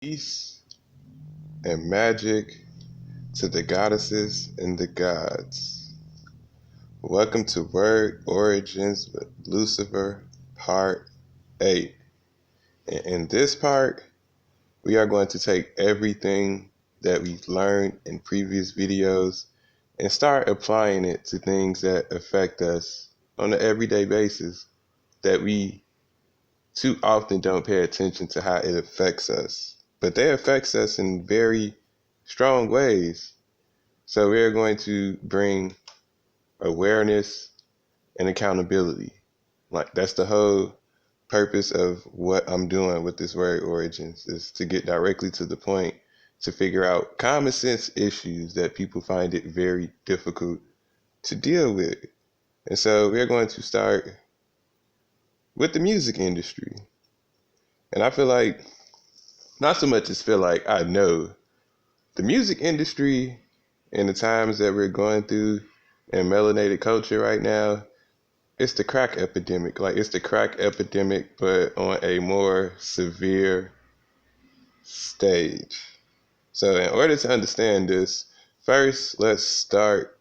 Peace and magic to the goddesses and the gods. Welcome to Word Origins with Lucifer, Part 8. And in this part, we are going to take everything that we've learned in previous videos and start applying it to things that affect us on an everyday basis that we too often don't pay attention to how it affects us. But they affects us in very strong ways. So we're going to bring awareness and accountability. Like that's the whole purpose of what I'm doing with this Word Origins, is to get directly to the point, to figure out common sense issues that people find it very difficult to deal with. And so we're going to start with the music industry. And I feel like, not so much as feel like, I know the music industry in the times that we're going through in melanated culture right now, it's the crack epidemic. Like, it's the crack epidemic, but on a more severe stage. So in order to understand this, first let's start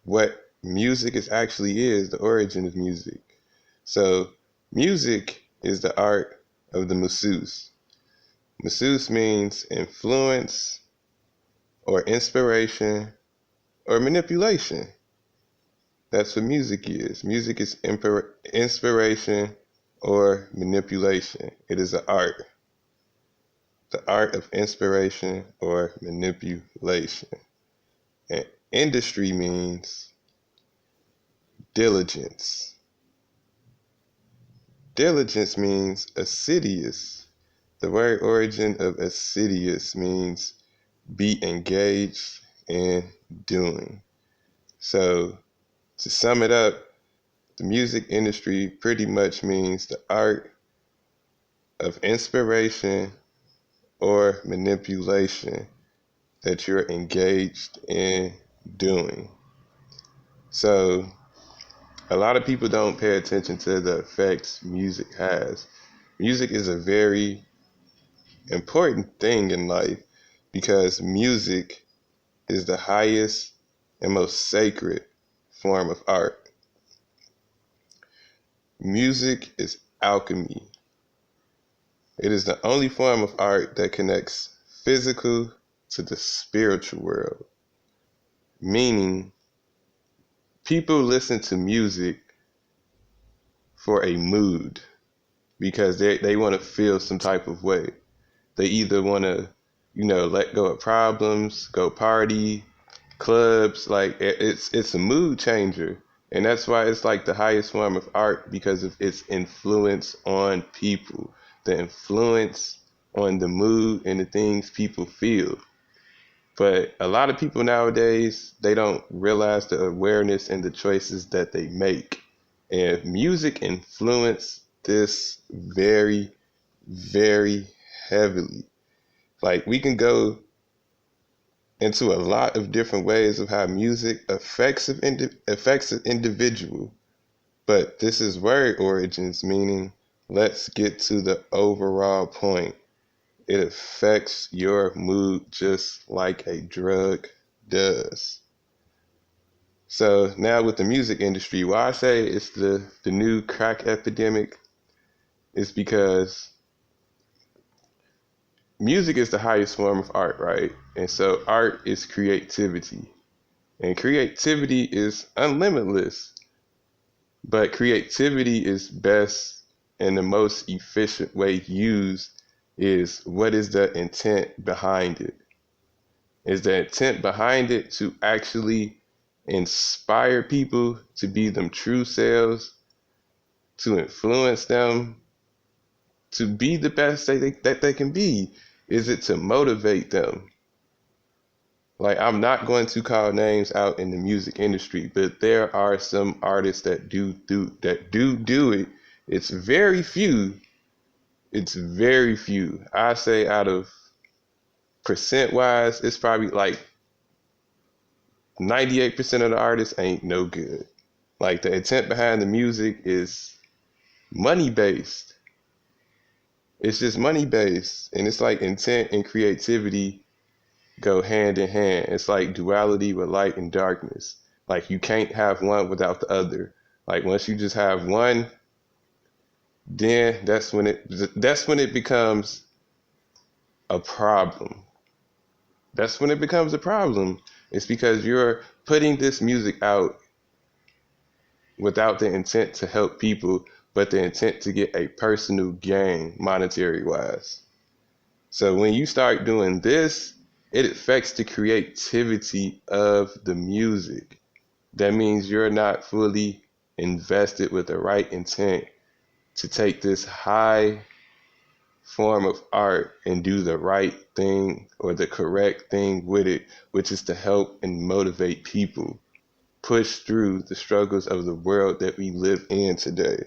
what music actually is, the origin of music. So music is the art of the masseuse. Masseuse means influence or inspiration or manipulation. That's what music is. Music is inspiration or manipulation. It is an art. The art of inspiration or manipulation. And industry means diligence. Diligence means assiduous. The word origin of assiduous means be engaged in doing. So to sum it up, the music industry pretty much means the art of inspiration or manipulation that you're engaged in doing. So a lot of people don't pay attention to the effects music has. Music is a very important thing in life because music is the highest and most sacred form of art. Music is alchemy. It is the only form of art that connects physical to the spiritual world. Meaning, people listen to music for a mood because they want to feel some type of way. They either want to, let go of problems, go party, clubs. Like it's a mood changer. And that's why it's like the highest form of art, because of its influence on people, the influence on the mood and the things people feel. But a lot of people nowadays, they don't realize the awareness and the choices that they make. And music influenced this very, very heavily. Like, we can go into a lot of different ways of how music affects an individual. But this is word origins, meaning let's get to the overall point. It affects your mood just like a drug does. So now with the music industry, why I say it's the new crack epidemic is because music is the highest form of art, right? And so art is creativity. And creativity is unlimitless. But creativity is best and the most efficient way used is, what is the intent behind it? Is the intent behind it to actually inspire people to be them true selves, to influence them to be the best that they can be? Is it to motivate them? Like, I'm not going to call names out in the music industry, but there are some artists that do it. It's very few. It's very few. I say out of percent wise, it's probably like 98% of the artists ain't no good. Like, the intent behind the music is money based. It's just money based. And it's like intent and creativity go hand in hand. It's like duality with light and darkness. Like you can't have one without the other. Like once you just have one, then that's when it becomes a problem. That's when it becomes a problem. It's because you're putting this music out without the intent to help people, but the intent to get a personal gain monetary wise. So when you start doing this, it affects the creativity of the music. That means you're not fully invested with the right intent to take this high form of art and do the right thing or the correct thing with it, which is to help and motivate people push through the struggles of the world that we live in today.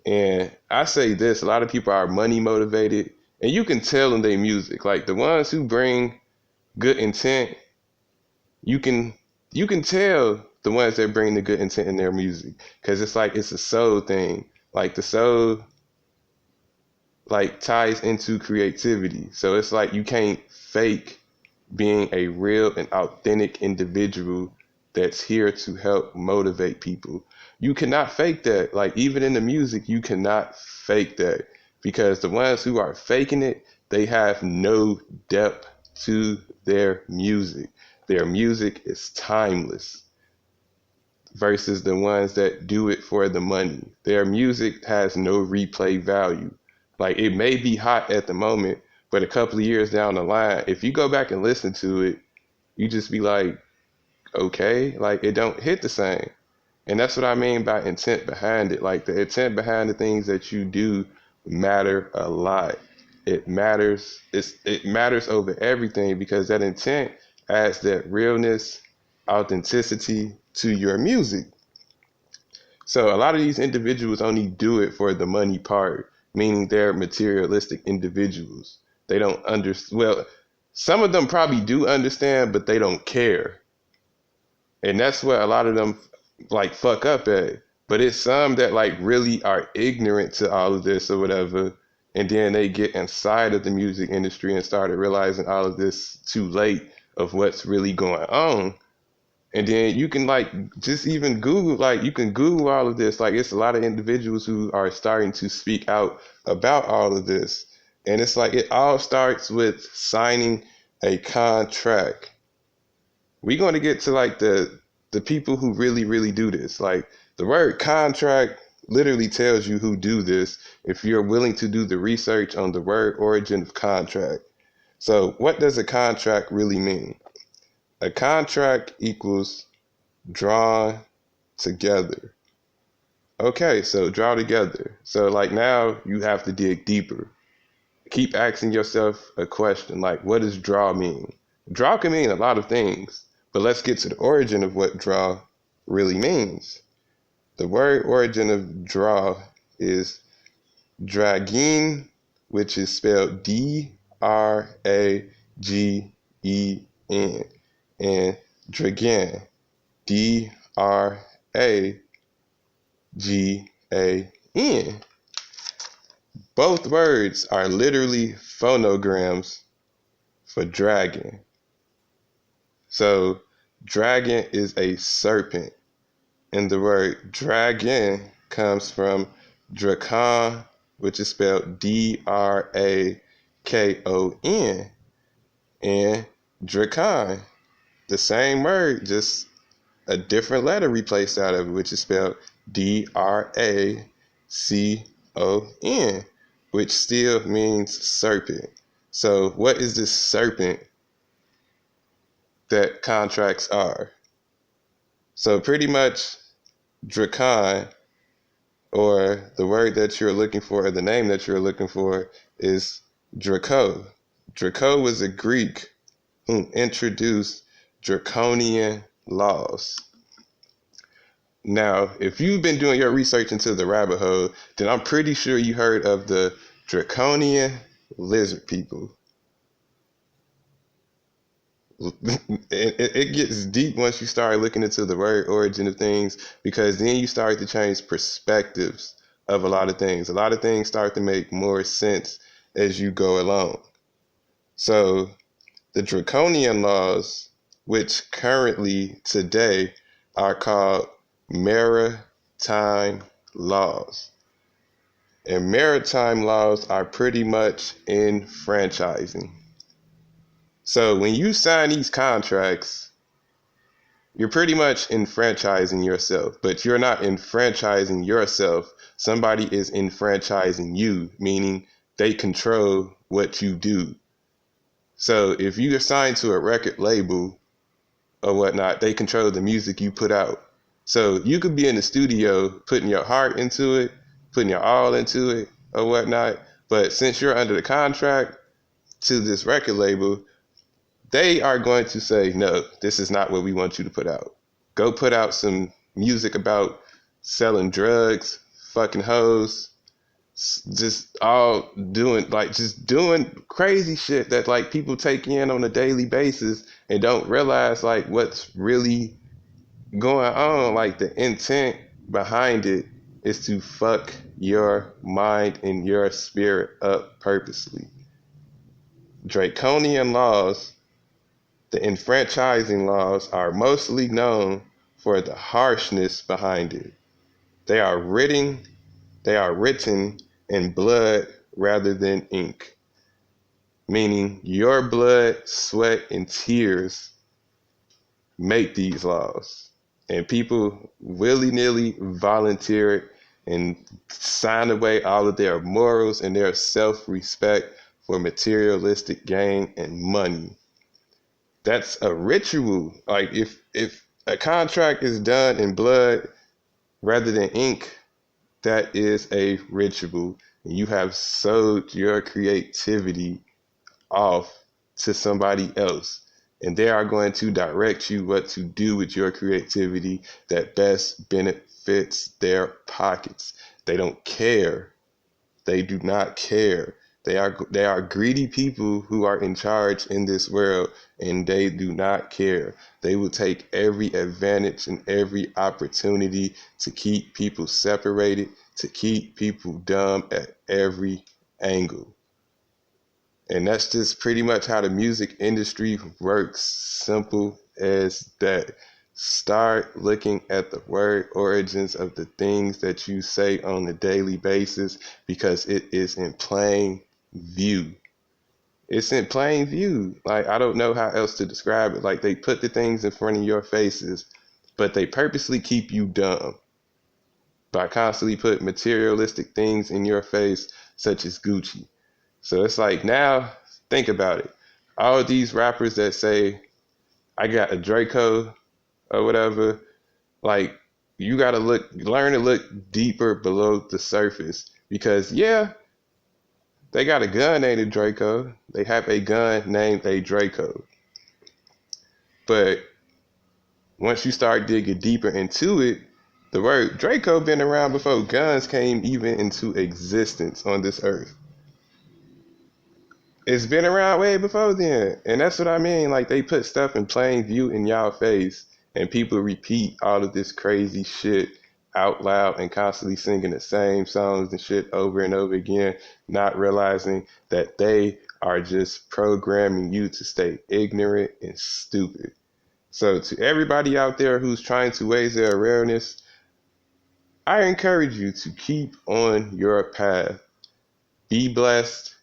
And I say this, a lot of people are money motivated, and you can tell in their music. Like the ones who bring good intent, you can tell the ones that bring the good intent in their music, because it's like it's a soul thing. Like the soul like ties into creativity. So it's like you can't fake being a real and authentic individual that's here to help motivate people. You cannot fake that. Like even in the music, you cannot fake that, because the ones who are faking it, they have no depth to their music. Their music is timeless versus the ones that do it for the money. Their music has no replay value. Like it may be hot at the moment, but a couple of years down the line, if you go back and listen to it, you just be like, okay, like it don't hit the same. And that's what I mean by intent behind it. Like the intent behind the things that you do matter a lot. It matters. It matters over everything, because that intent adds that realness, authenticity to your music. So a lot of these individuals only do it for the money part, meaning they're materialistic individuals. They don't understand. Well, some of them probably do understand, but they don't care. And that's what a lot of them like fuck up at. But it's some that like really are ignorant to all of this or whatever. And then they get inside of the music industry and started realizing all of this too late of what's really going on. And then you can like just even Google, like you can Google all of this. Like it's a lot of individuals who are starting to speak out about all of this. And it's like it all starts with signing a contract. We're going to get to like the people who really do this. Like the word contract literally tells you who do this if you're willing to do the research on the word origin of contract. So what does a contract really mean? A contract equals drawn together. Okay, so draw together. So like now you have to dig deeper. Keep asking yourself a question like, what does draw mean? Draw can mean a lot of things, but let's get to the origin of what draw really means. The word origin of draw is drageen, which is spelled D-R-A-G-E-N, and dragan, D-R-A-G-A-N. Both words are literally phonograms for dragon. So dragon is a serpent, and the word dragon comes from drakon, which is spelled D-R-A-K-O-N, and drakon, the same word, just a different letter replaced out of it, which is spelled D-R-A-C-O-N, which still means serpent. So what is this serpent that contracts are? So pretty much Drakon, or the word that you're looking for, or the name that you're looking for, is Draco. Draco was a Greek who introduced draconian laws. Now, if you've been doing your research into the rabbit hole, then I'm pretty sure you heard of the draconian lizard people. It gets deep once you start looking into the word origin of things, because then you start to change perspectives of a lot of things. A lot of things start to make more sense as you go along. So the draconian laws, which currently today are called maritime laws. And maritime laws are pretty much in franchising. So when you sign these contracts, you're pretty much enfranchising yourself, but you're not enfranchising yourself. Somebody is enfranchising you, meaning they control what you do. So if you are signed to a record label or whatnot, they control the music you put out. So you could be in the studio putting your heart into it, putting your all into it or whatnot. But since you're under the contract to this record label, they are going to say, no, this is not what we want you to put out. Go put out some music about selling drugs, fucking hoes, just all doing just doing crazy shit that like people take in on a daily basis and don't realize like what's really going on. Like the intent behind it is to fuck your mind and your spirit up purposely. Draconian laws, the enfranchising laws, are mostly known for the harshness behind it. They are written in blood rather than ink, meaning your blood, sweat, and tears make these laws. And people willy-nilly volunteer it and sign away all of their morals and their self-respect for materialistic gain and money. That's a ritual. Like if a contract is done in blood rather than ink, that is a ritual. And you have sold your creativity off to somebody else. And they are going to direct you what to do with your creativity that best benefits their pockets. They don't care. They do not care. They are greedy people who are in charge in this world, and they do not care. They will take every advantage and every opportunity to keep people separated, to keep people dumb at every angle. And that's just pretty much how the music industry works. Simple as that. Start looking at the word origins of the things that you say on a daily basis because it is in plain view. It's in plain view. Like, I don't know how else to describe it. Like, they put the things in front of your faces, but they purposely keep you dumb by constantly putting materialistic things in your face, such as Gucci. So it's like, now think about it. All of these rappers that say, I got a Draco or whatever, like you gotta learn to look deeper below the surface. Because yeah, they got a gun named a Draco. They have a gun named a Draco. But once you start digging deeper into it, the word Draco been around before guns came even into existence on this earth. It's been around way before then. And that's what I mean. Like, they put stuff in plain view in y'all face, and people repeat all of this crazy shit out loud and constantly singing the same songs and shit over and over again, not realizing that they are just programming you to stay ignorant and stupid. So to everybody out there who's trying to raise their awareness, I encourage you to keep on your path. Be blessed.